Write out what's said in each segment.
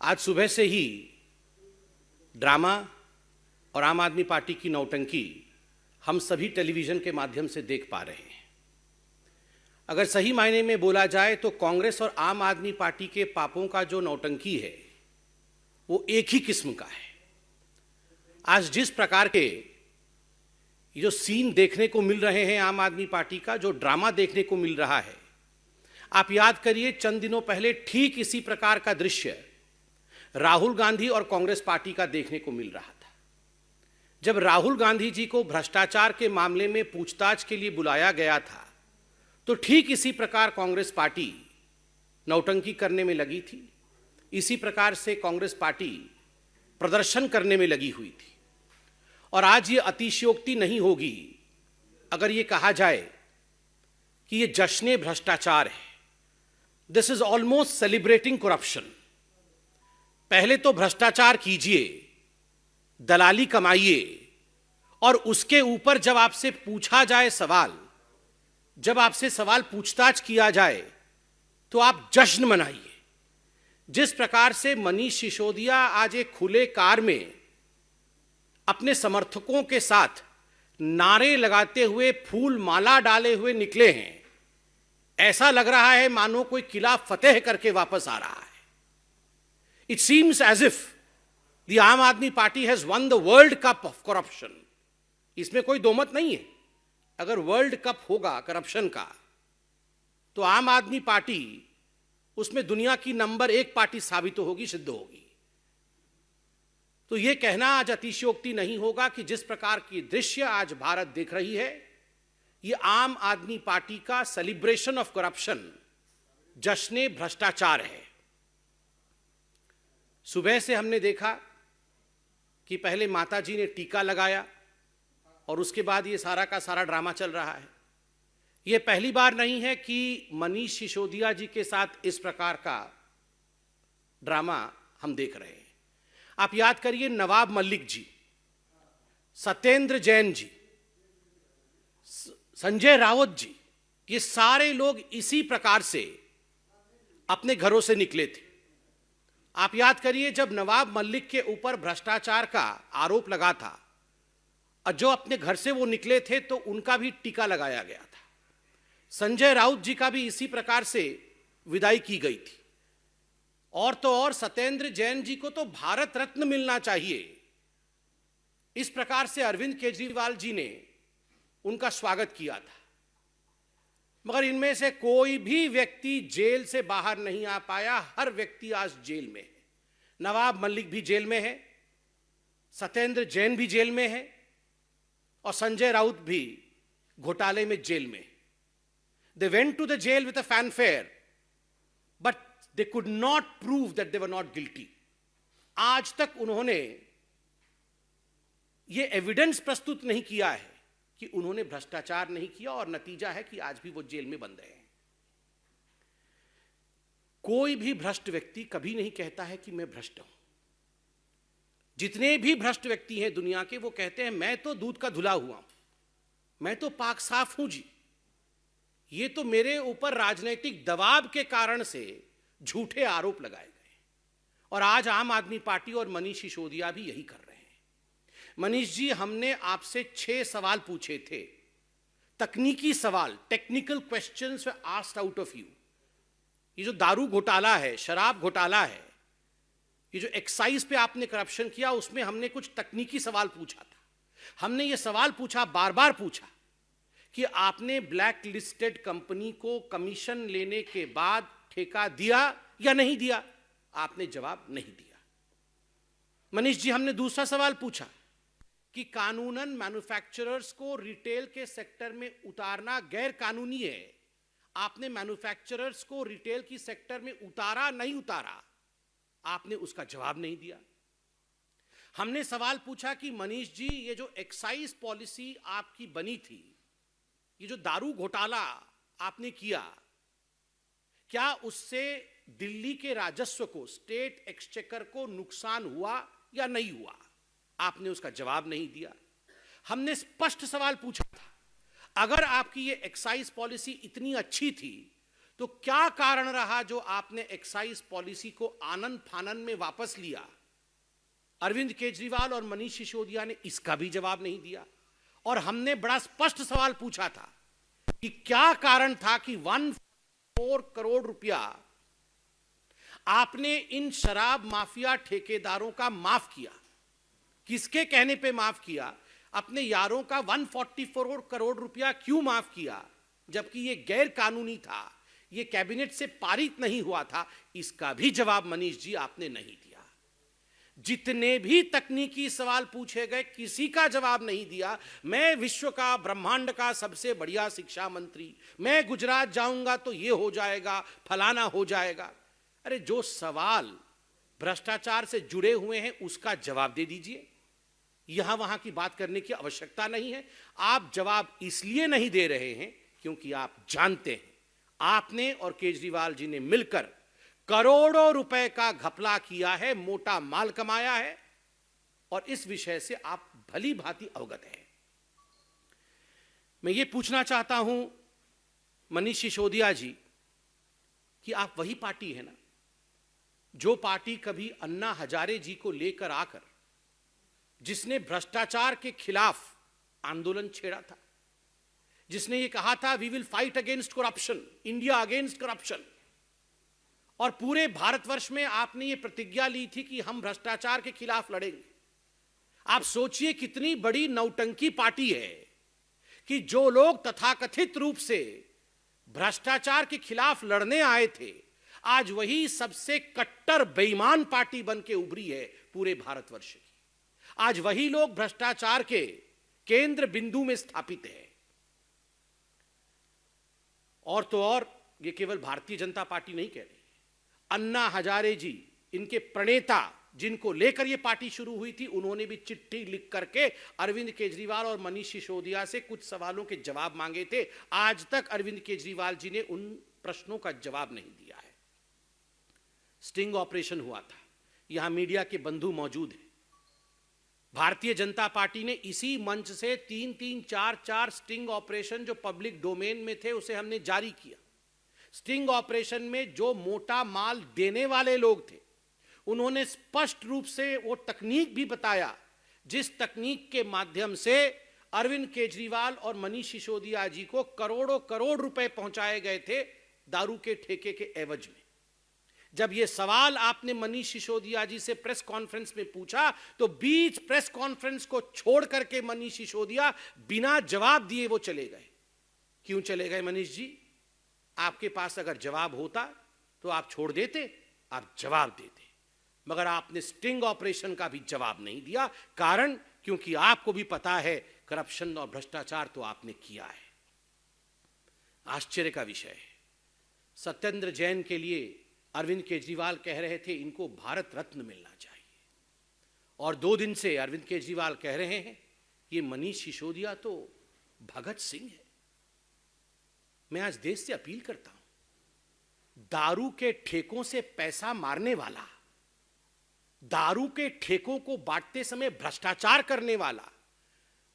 आज सुबह से ही ड्रामा और आम आदमी पार्टी की नौटंकी हम सभी टेलीविजन के माध्यम से देख पा रहे हैं। अगर सही मायने में बोला जाए तो कांग्रेस और आम आदमी पार्टी के पापों का जो नौटंकी है वो एक ही किस्म का है। आज जिस प्रकार के जो सीन देखने को मिल रहे हैं आम आदमी पार्टी का, जो ड्रामा देखने को मिल रहा है, आप याद करिए चंद दिनों पहले ठीक इसी प्रकार का दृश्य राहुल गांधी और कांग्रेस पार्टी का देखने को मिल रहा था। जब राहुल गांधी जी को भ्रष्टाचार के मामले में पूछताछ के लिए बुलाया गया था तो ठीक इसी प्रकार कांग्रेस पार्टी नौटंकी करने में लगी थी। इसी प्रकार से कांग्रेस पार्टी प्रदर्शन करने में लगी हुई थी। और आज ये अतिशयोक्ति नहीं होगी अगर ये कहा जाए कि ये जश्न भ्रष्टाचार है। This is almost celebrating corruption. पहले तो भ्रष्टाचार कीजिए, दलाली कमाइए, और उसके ऊपर जब आपसे पूछा जाए सवाल, जब आपसे सवाल पूछताछ किया जाए तो आप जश्न मनाइए। जिस प्रकार से मनीष सिसोदिया आज एक खुले कार में अपने समर्थकों के साथ नारे लगाते हुए, फूल माला डाले हुए निकले हैं, ऐसा लग रहा है मानो कोई किला फतेह करके वापस आ रहा है। It seems as if the Aam Aadmi Party has won the world cup of corruption. इसमें कोई दोमत नहीं है। अगर वर्ल्ड कप होगा करप्शन का तो आम आदमी पार्टी उसमें दुनिया की नंबर 1 पार्टी साबित होगी, सिद्ध होगी। तो यह कहना आज अतिशयोक्ति नहीं होगा कि जिस प्रकार की दृश्य आज भारत देख रही है, यह आम आदमी पार्टी का सेलिब्रेशन ऑफ करप्शन, जश्न भ्रष्टाचार है। सुबह से हमने देखा कि पहले माताजी ने टीका लगाया और उसके बाद ये सारा का सारा ड्रामा चल रहा है। ये पहली बार नहीं है कि मनीष सिसोदिया जी के साथ इस प्रकार का ड्रामा हम देख रहे हैं। आप याद करिए नवाब मलिक जी, सत्येंद्र जैन जी, संजय राउत जी, ये सारे लोग इसी प्रकार से अपने घरों से निकले थे। आप याद करिए जब नवाब मलिक के ऊपर भ्रष्टाचार का आरोप लगा था और जो अपने घर से वो निकले थे तो उनका भी टीका लगाया गया था। संजय राउत जी का भी इसी प्रकार से विदाई की गई थी। और तो और सत्येंद्र जैन जी को तो भारत रत्न मिलना चाहिए। इस प्रकार से अरविंद केजरीवाल जी ने उनका स्वागत किया था। मगर इनमें से कोई भी व्यक्ति जेल से बाहर नहीं आ पाया। हर व्यक्ति आज जेल में है। नवाब मलिक भी जेल में है, सत्येंद्र जैन भी जेल में है और संजय राउत भी घोटाले में जेल में। They went to the jail with a fanfare, but they could not prove that they were not guilty. आज तक उन्होंने ये एविडेंस प्रस्तुत नहीं किया है कि उन्होंने भ्रष्टाचार नहीं किया, और नतीजा है कि आज भी वो जेल में बंद हैं। कोई भी भ्रष्ट व्यक्ति कभी नहीं कहता है कि मैं भ्रष्ट हूं। जितने भी भ्रष्ट व्यक्ति हैं दुनिया के, वो कहते हैं मैं तो दूध का धुला हुआ हूं, मैं तो पाक साफ हूं जी। ये तो मेरे ऊपर राजनीतिक दबाव के कारण से झूठे आरोप लगाए गए। और आज आम आदमी पार्टी और मनीष सिसोदिया भी यही कर रहे हैं। मनीष जी, हमने आपसे 6 सवाल पूछे थे, तकनीकी सवाल, technical questions were asked out of you. ये जो दारू घोटाला है, शराब घोटाला है, ये जो एक्साइज पे आपने करप्शन किया, उसमें हमने कुछ तकनीकी सवाल पूछा था। हमने ये सवाल पूछा, बार बार पूछा, कि आपने ब्लैक लिस्टेड कंपनी को कमीशन लेने के बाद ठेका दिया या नहीं दिया। आपने जवाब नहीं दिया। मनीष जी, हमने दूसरा सवाल पूछा कि कानूनन मैन्युफैक्चरर्स को रिटेल के सेक्टर में उतारना गैर कानूनी है। आपने मैन्युफैक्चरर्स को रिटेल की सेक्टर में उतारा नहीं उतारा। आपने उसका जवाब नहीं दिया। हमने सवाल पूछा कि मनीष जी, ये जो एक्साइज पॉलिसी आपकी बनी थी, ये जो दारू घोटाला आपने किया, क्या उससे दिल्ली के राजस्व को, स्टेट एक्सचेकर को नुकसान हुआ या नहीं हुआ? आपने उसका जवाब नहीं दिया। हमने स्पष्ट सवाल पूछा था, अगर आपकी ये एक्साइज पॉलिसी इतनी अच्छी थी तो क्या कारण रहा जो आपने एक्साइज पॉलिसी को आनन फानन में वापस लिया? अरविंद केजरीवाल और मनीष सिसोदिया ने इसका भी जवाब नहीं दिया। और हमने बड़ा स्पष्ट सवाल पूछा था कि क्या कारण था कि 1.4 करोड़ रुपया आपने इन शराब माफिया ठेकेदारों का माफ किया। किसके कहने पे माफ किया? अपने यारों का 144 करोड़ रुपया क्यों माफ किया, जबकि यह गैर कानूनी था, यह कैबिनेट से पारित नहीं हुआ था? इसका भी जवाब मनीष जी आपने नहीं दिया। जितने भी तकनीकी सवाल पूछे गए किसी का जवाब नहीं दिया। मैं विश्व का, ब्रह्मांड का सबसे बढ़िया शिक्षा मंत्री, मैं गुजरात जाऊंगा तो ये हो जाएगा, फलाना हो जाएगा। अरे जो सवाल भ्रष्टाचार से जुड़े हुए हैं उसका जवाब दे दीजिए। यहां वहां की बात करने की आवश्यकता नहीं है। आप जवाब इसलिए नहीं दे रहे हैं क्योंकि आप जानते हैं आपने और केजरीवाल जी ने मिलकर करोड़ों रुपए का घपला किया है, मोटा माल कमाया है, और इस विषय से आप भली भांति अवगत हैं। मैं ये पूछना चाहता हूं मनीष सिसोदिया जी कि आप वही पार्टी है ना जो पार्टी कभी अन्ना हजारे जी को लेकर आकर जिसने भ्रष्टाचार के खिलाफ आंदोलन छेड़ा था, जिसने ये कहा था we will fight against corruption, India against corruption, और पूरे भारतवर्ष में आपने ये प्रतिज्ञा ली थी कि हम भ्रष्टाचार के खिलाफ लड़ेंगे। आप सोचिए कितनी बड़ी नौटंकी पार्टी है कि जो लोग तथाकथित रूप से भ्रष्टाचार के खिलाफ लड़ने आए थे, आज वही सबसे कट्टर बेईमान पार्टी बन के उभरी है पूरे भारतवर्ष की। आज वही लोग भ्रष्टाचार के केंद्र बिंदु में स्थापित है। और तो और ये केवल भारतीय जनता पार्टी नहीं कह रही, अन्ना हजारे जी, इनके प्रणेता जिनको लेकर ये पार्टी शुरू हुई थी, उन्होंने भी चिट्ठी लिख करके अरविंद केजरीवाल और मनीष सिसोदिया से कुछ सवालों के जवाब मांगे थे। आज तक अरविंद केजरीवाल जी ने उन प्रश्नों का जवाब नहीं दिया है। स्टिंग ऑपरेशन हुआ था, यहां मीडिया के बंधु मौजूद हैं। भारतीय जनता पार्टी ने इसी मंच से 3-3, 4-4 स्टिंग ऑपरेशन जो पब्लिक डोमेन में थे उसे हमने जारी किया। स्टिंग ऑपरेशन में जो मोटा माल देने वाले लोग थे उन्होंने स्पष्ट रूप से वो तकनीक भी बताया जिस तकनीक के माध्यम से अरविंद केजरीवाल और मनीष सिसोदिया जी को करोड़ों करोड़ रुपए पहुंचाए गए थे दारू के ठेके के एवज में। जब ये सवाल आपने मनीष सिसोदिया जी से प्रेस कॉन्फ्रेंस में पूछा तो बीच प्रेस कॉन्फ्रेंस को छोड़ करके मनीष सिसोदिया बिना जवाब दिए वो चले गए। क्यों चले गए मनीष जी? आपके पास अगर जवाब होता तो आप छोड़ देते, आप जवाब देते, मगर आपने स्टिंग ऑपरेशन का भी जवाब नहीं दिया। कारण क्योंकि आपको भी पता है करप्शन और भ्रष्टाचार तो आपने किया है। आश्चर्य का विषय है, सत्येंद्र जैन के लिए अरविंद केजरीवाल कह रहे थे इनको भारत रत्न मिलना चाहिए, और 2 दिन से अरविंद केजरीवाल कह रहे हैं ये मनीष सिसोदिया तो भगत सिंह है। मैं आज देश से अपील करता हूं, दारू के ठेकों से पैसा मारने वाला, दारू के ठेकों को बांटते समय भ्रष्टाचार करने वाला,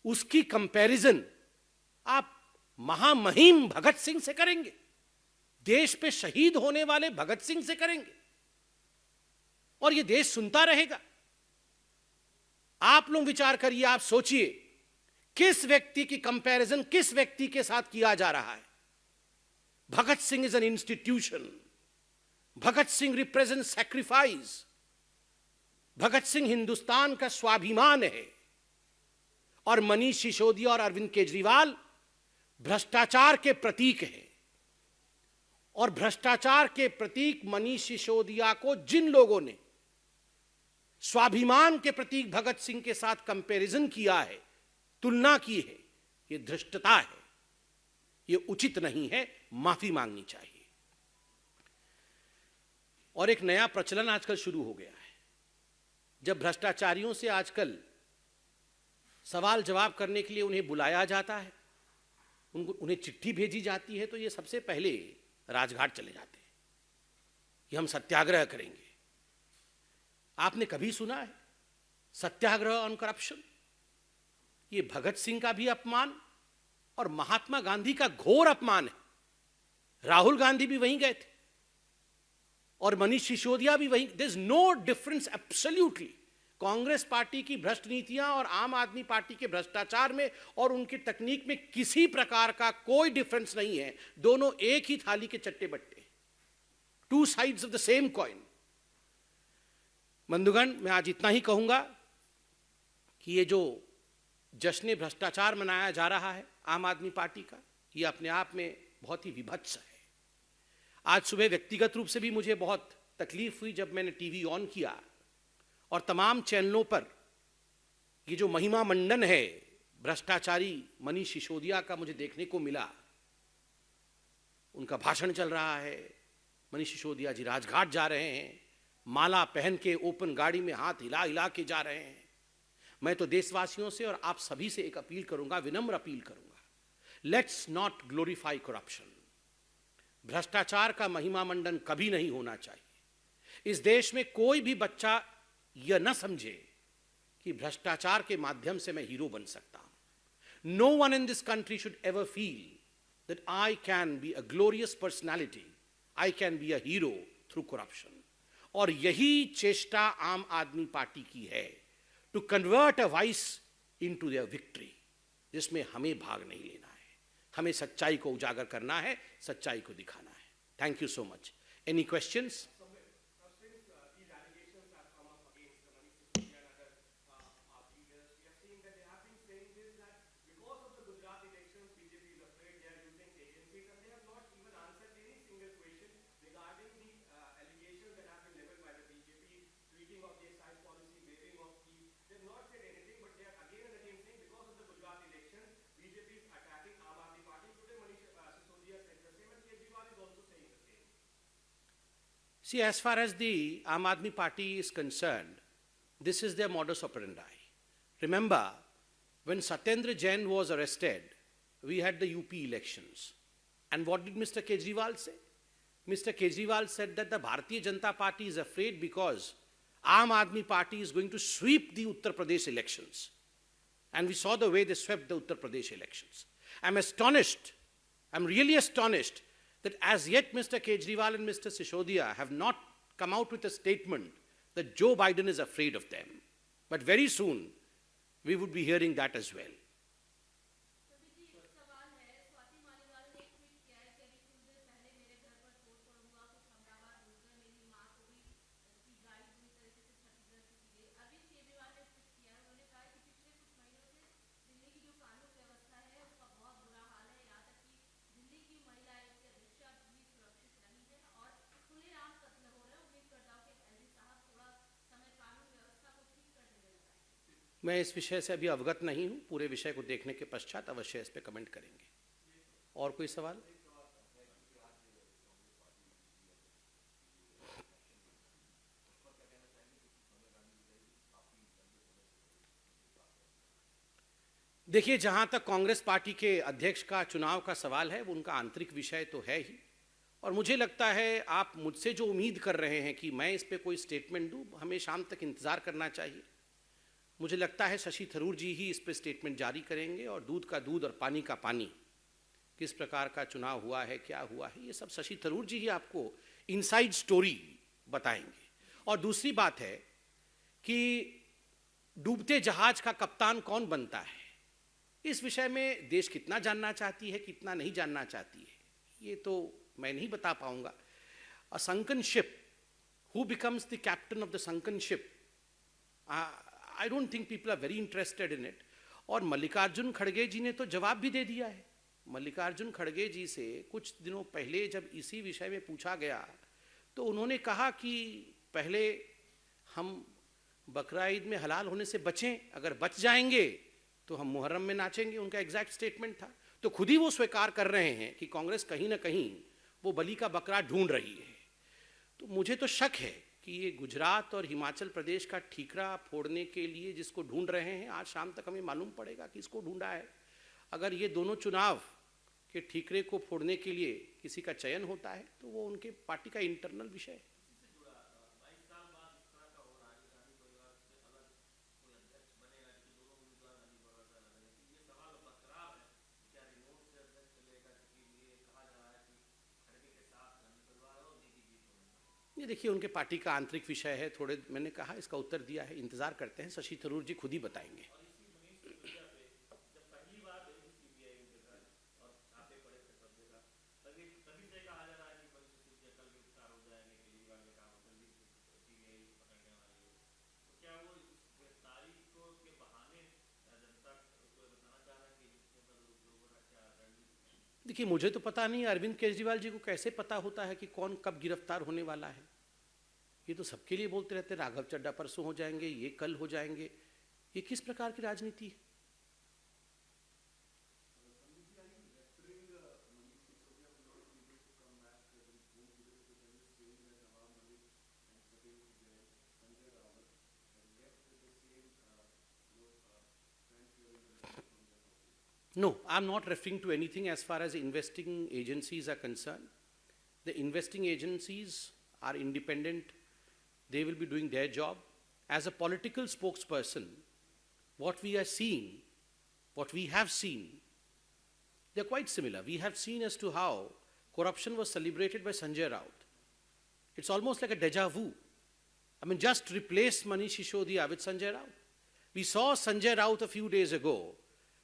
उसकी कंपैरिजन आप महामहिम भगत सिंह से करेंगे, देश पे शहीद होने वाले भगत सिंह से करेंगे, और यह देश सुनता रहेगा। आप लोग विचार करिए, आप सोचिए किस व्यक्ति की कंपैरिजन किस व्यक्ति के साथ किया जा रहा है। Bhagat Singh is an institution, Bhagat Singh represent sacrifice, Bhagat Singh Hindustan का स्वाभिमान है, और मनीष सिसोदिया और अरविंद केजरीवाल भ्रष्टाचार के प्रतीक हैं। और भ्रष्टाचार के प्रतीक मनीष सिसोदिया को जिन लोगों ने स्वाभिमान के प्रतीक भगत सिंह के साथ कंपैरिजन किया है, तुलना की है, यह धृष्टता है, यह उचित नहीं है, माफी मांगनी चाहिए। और एक नया प्रचलन आजकल शुरू हो गया है, जब भ्रष्टाचारियों से आजकल सवाल जवाब करने के लिए उन्हें बुलाया जाता है, उन्हें चिट्ठी भेजी जाती है, तो ये सबसे पहले राजघाट चले जाते हैं कि हम सत्याग्रह करेंगे। आपने कभी सुना है सत्याग्रह ऑन करप्शन? ये भगत सिंह का भी अपमान और महात्मा गांधी का घोर अपमान है। राहुल गांधी भी वहीं गए थे और मनीष सिसोदिया भी वहीं। There is no difference absolutely Congress party की भ्रष्ट नीतियां और आम आदमी पार्टी के भ्रष्टाचार में और उनकी तकनीक में किसी प्रकार का कोई डिफरेंस नहीं है। दोनों एक ही थाली के चट्टे बट्टे, two sides of the same coin. बंधुगण, मैं आज इतना ही कहूंगा कि ये जो जश्न भ्रष्टाचार मनाया जा रहा है आम आदमी पार्टी का, ये अपने आप में बहुत ही विभत्स है। आज सुबह व्यक्तिगत रूप से भी मुझे बहुत तकलीफ हुई जब मैंने टीवी ऑन किया और तमाम चैनलों पर ये जो महिमा मंडन है भ्रष्टाचारी मनीष सिसोदिया का मुझे देखने को मिला। उनका भाषण चल रहा है, मनीष सिसोदिया जी राजघाट जा रहे हैं, माला पहन के ओपन गाड़ी में हाथ हिला हिला के जा रहे हैं। मैं तो देशवासियों से और आप सभी से एक अपील करूंगा, विनम्र अपील करूंगा, लेट्स नॉट ग्लोरीफाई करप्शन। भ्रष्टाचार का महिमा मंडन कभी नहीं होना चाहिए। इस देश में कोई भी बच्चा यह न समझे कि भ्रष्टाचार के माध्यम से मैं हीरो बन सकता हूं। No one in this country should ever feel that I can be a glorious personality, I can be a hero through corruption. और यही चेष्टा आम आदमी पार्टी की है, to convert a vice into their victory, जिसमें हमें भाग नहीं लेना है। हमें सच्चाई को उजागर करना है, सच्चाई को दिखाना है। Thank you so much. Any questions? See, as far as the Aam Aadmi Party is concerned, this is their modus operandi. Remember, when Satyendra Jain was arrested, we had the UP elections. And what did Mr. Kejriwal say? Mr. Kejriwal said that the Bharatiya Janata Party is afraid because Aam Aadmi Party is going to sweep the Uttar Pradesh elections. And we saw the way they swept the Uttar Pradesh elections. I'm astonished, I'm really astonished that as yet Mr. Kejriwal and Mr. Sisodia have not come out with a statement that Joe Biden is afraid of them. But very soon, we would be hearing that as well. मैं इस विषय से अभी अवगत नहीं हूं, पूरे विषय को देखने के पश्चात अवश्य इस पर कमेंट करेंगे। और कोई सवाल? देखिए, जहां तक कांग्रेस पार्टी के अध्यक्ष का चुनाव का सवाल है, वो उनका आंतरिक विषय तो है ही। और मुझे लगता है आप मुझसे जो उम्मीद कर रहे हैं कि मैं इस पर कोई स्टेटमेंट दूं, हमें शाम तक इंतजार करना चाहिए। मुझे लगता है शशि थरूर जी ही इस पर स्टेटमेंट जारी करेंगे और दूध का दूध और पानी का पानी, किस प्रकार का चुनाव हुआ है, क्या हुआ है, ये सब शशि थरूर जी ही आपको इनसाइड स्टोरी बताएंगे। और दूसरी बात है कि डूबते जहाज का कप्तान कौन बनता है, इस विषय में देश कितना जानना चाहती है, कितना नहीं जानना चाहती है, ये तो मैं नहीं बता पाऊंगा। अ sunken ship, who becomes the captain of the sunken ship? I don't think people are very interested in it. और मल्लिकार्जुन खड़गे जी ने तो जवाब भी दे दिया है। मल्लिकार्जुन खड़गे जी से कुछ दिनों पहले जब इसी विषय में पूछा गया तो उन्होंने कहा कि पहले हम बकरा ईद में हलाल होने से बचें, अगर बच जाएंगे तो हम मुहर्रम में नाचेंगे, उनका एग्जैक्ट स्टेटमेंट था। तो खुद ही वो स्वीकार कर रहे हैं कि कांग्रेस कहीं ना कहीं वो बलि का बकरा ढूंढ रही है। तो मुझे तो शक है कि ये गुजरात और हिमाचल प्रदेश का ठीकरा फोड़ने के लिए जिसको ढूंढ रहे हैं, आज शाम तक हमें मालूम पड़ेगा कि इसको ढूंढा है। अगर ये दोनों चुनाव के ठीकरे को फोड़ने के लिए किसी का चयन होता है तो वो उनके पार्टी का इंटरनल विषय है। ये देखिए उनके पार्टी का आंतरिक विषय है, थोड़े मैंने कहा इसका उत्तर दिया है, इंतजार करते हैं, शशि थरूर जी खुद ही बताएंगे। देखिए मुझे तो पता नहीं अरविंद केजरीवाल जी को कैसे पता होता है कि कौन कब गिरफ्तार होने वाला है। ये तो सबके लिए बोलते रहते हैं राघव चड्ढा परसों हो जाएंगे, ये कल हो जाएंगे। ये किस प्रकार की राजनीति है? No, I'm not referring to anything as far as investing agencies are concerned. The investing agencies are independent. They will be doing their job. As a political spokesperson, what we are seeing, what we have seen, they're quite similar. We have seen as to how corruption was celebrated by Sanjay Raut. It's almost like a deja vu. I mean, just replace Manish Sisodiya with Sanjay Raut. We saw Sanjay Raut a few days ago.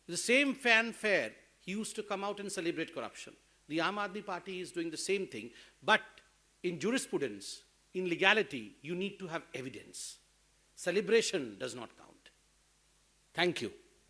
The same fanfare, he used to come out and celebrate corruption. The Aam Aadmi Party is doing the same thing, but in jurisprudence, in legality, you need to have evidence. Celebration does not count. Thank you.